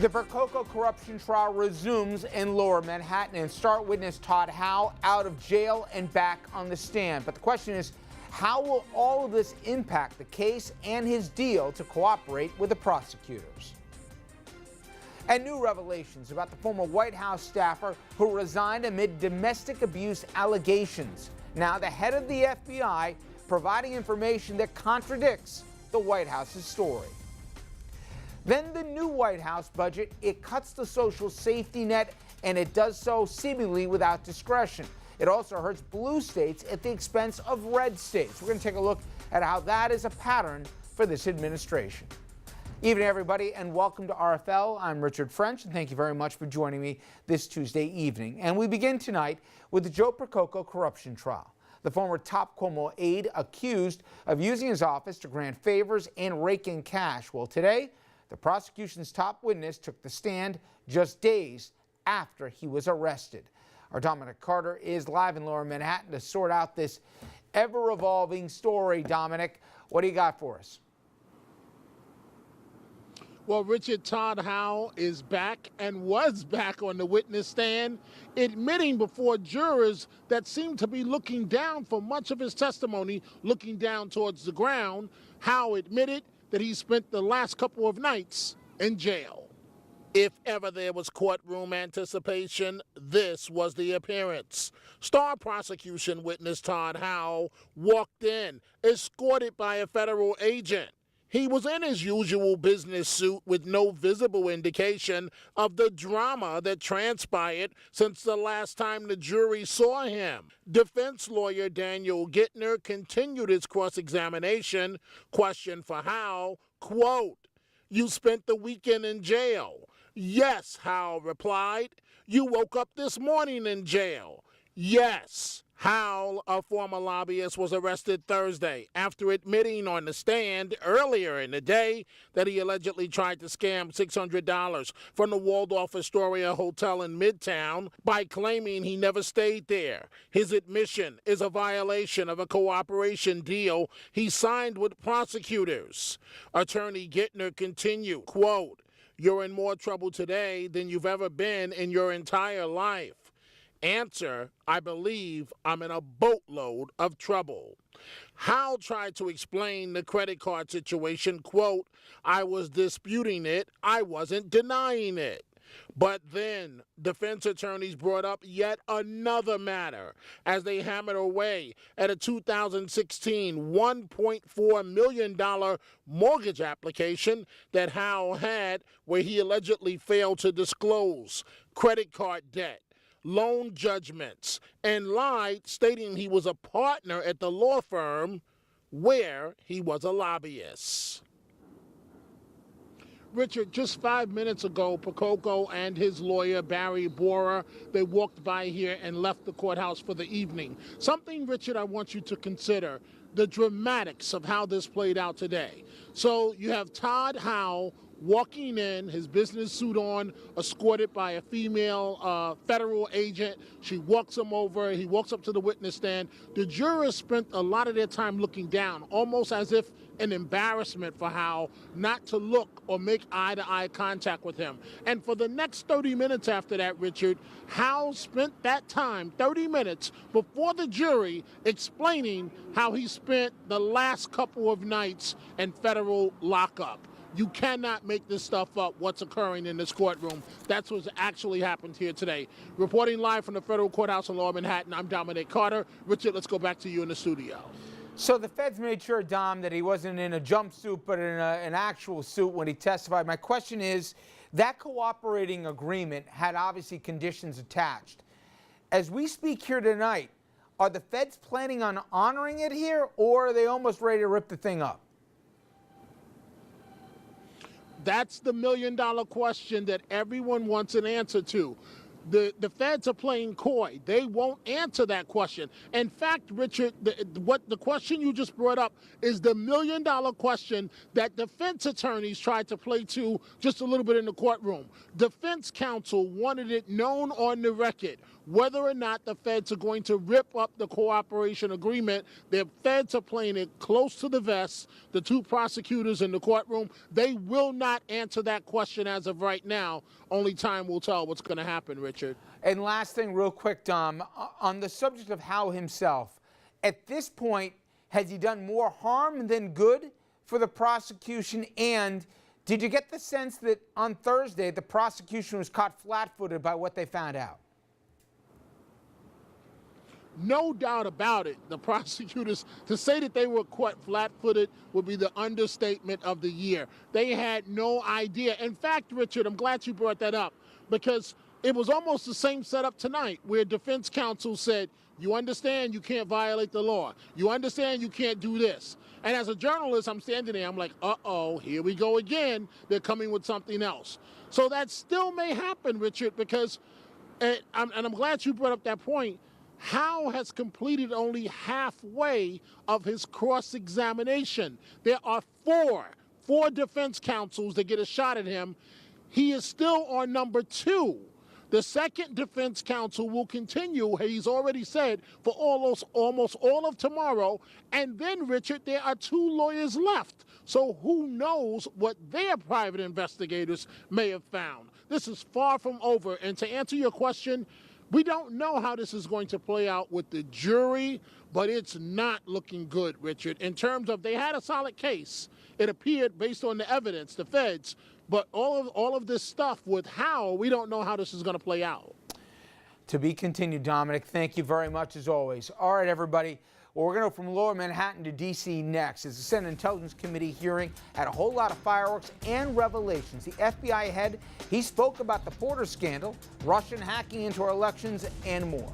The Percoco corruption trial resumes in Lower Manhattan, and star witness Todd Howe out of jail and back on the stand. But the question is, how will all of this impact the case and his deal to cooperate with the prosecutors? And new revelations about the former White House staffer who resigned amid domestic abuse allegations. Now the head of the FBI providing information that contradicts the White House's story. Then the new White House budget, it cuts the social safety net, and it does so seemingly without discretion. It also hurts blue states at the expense of red states. We're going to take a look at how that is a pattern for this administration. Evening, everybody, and welcome to RFL. I'm Richard French, and thank you very much for joining me this Tuesday evening. And we begin tonight with the Joe Percoco corruption trial. The former top Cuomo aide accused of using his office to grant favors and rake in cash. Well, today, the prosecution's top witness took the stand just days after he was arrested. Our Dominic Carter is live in Lower Manhattan to sort out this ever-evolving story. Dominic, what do you got for us? Well, Richard, Todd Howe is back and was back on the witness stand, admitting before jurors that seemed to be looking down for much of his testimony, looking down towards the ground. Howe admitted that he spent the last couple of nights in jail. If ever there was courtroom anticipation, this was the appearance. Star prosecution witness Todd Howe walked in, escorted by a federal agent. He was in his usual business suit with no visible indication of the drama that transpired since the last time the jury saw him. Defense lawyer Daniel Gittner continued his cross-examination. Question for Howe, quote, "You spent the weekend in jail." "Yes," Howe replied. "You woke up this morning in jail." "Yes." Howe, a former lobbyist, was arrested Thursday after admitting on the stand earlier in the day that he allegedly tried to scam $600 from the Waldorf Astoria Hotel in Midtown by claiming he never stayed there. His admission is a violation of a cooperation deal he signed with prosecutors. Attorney Gittner continued, quote, "You're in more trouble today than you've ever been in your entire life." Answer, "I believe I'm in a boatload of trouble." Howe tried to explain the credit card situation, quote, "I was disputing it, I wasn't denying it." But then defense attorneys brought up yet another matter as they hammered away at a 2016 $1.4 million mortgage application that Howe had where he allegedly failed to disclose credit card debt, loan judgments, and lied, stating he was a partner at the law firm where he was a lobbyist. Richard, just 5 minutes ago, Percoco and his lawyer, Barry Borer, they walked by here and left the courthouse for the evening. Something, Richard, I want you to consider, the dramatics of how this played out today. So you have Todd Howe walking in, his business suit on, escorted by a female federal agent. She walks him over. He walks up to the witness stand. The jurors spent a lot of their time looking down, almost as if an embarrassment for Howe not to look or make eye-to-eye contact with him. And for the next 30 minutes after that, Richard, Howe spent that time, 30 minutes, before the jury explaining how he spent the last couple of nights in federal lockup. You cannot make this stuff up, what's occurring in this courtroom. That's what's actually happened here today. Reporting live from the federal courthouse in Lower Manhattan, I'm Dominic Carter. Richard, let's go back to you in the studio. So the feds made sure, Dom, that he wasn't in a jumpsuit but in an actual suit when he testified. My question is, that cooperating agreement had obviously conditions attached. As we speak here tonight, are the feds planning on honoring it here, or are they almost ready to rip the thing up? That's the million-dollar question that everyone wants an answer to. The feds are playing coy. They won't answer that question. In fact, Richard, the question you just brought up is the million-dollar question that defense attorneys tried to play to just a little bit in the courtroom. Defense counsel wanted it known on the record whether or not the feds are going to rip up the cooperation agreement. The feds are playing it close to the vest. The two prosecutors in the courtroom, they will not answer that question as of right now. Only time will tell what's going to happen, Richard. And last thing, real quick, Dom, on the subject of Howe himself, at this point, has he done more harm than good for the prosecution? And did you get the sense that on Thursday the prosecution was caught flat-footed by what they found out? No doubt about it. The prosecutors, to say that they were caught flat-footed would be the understatement of the year. They had no idea. In fact, Richard, I'm glad you brought that up, because it was almost the same setup tonight where defense counsel said, you understand you can't violate the law. You understand you can't do this. And as a journalist, I'm standing there, I'm like, uh-oh, here we go again. They're coming with something else. So that still may happen, Richard, because, and I'm glad you brought up that point, Howe has completed only halfway of his cross-examination. There are four defense counsels that get a shot at him. He is still on number 2. The second defense counsel will continue, he's already said, for almost all of tomorrow. And then, Richard, there are 2 lawyers left. So who knows what their private investigators may have found. This is far from over. And to answer your question, we don't know how this is going to play out with the jury, but it's not looking good, Richard. In terms of, they had a solid case. It appeared based on the evidence, the feds, but all of this stuff with Howe, we don't know how this is going to play out. To be continued, Dominic. Thank you very much, as always. All right, everybody. Well, we're going to go from Lower Manhattan to D.C. next. As the Senate Intelligence Committee hearing had a whole lot of fireworks and revelations. The FBI head, he spoke about the Porter scandal, Russian hacking into our elections, and more.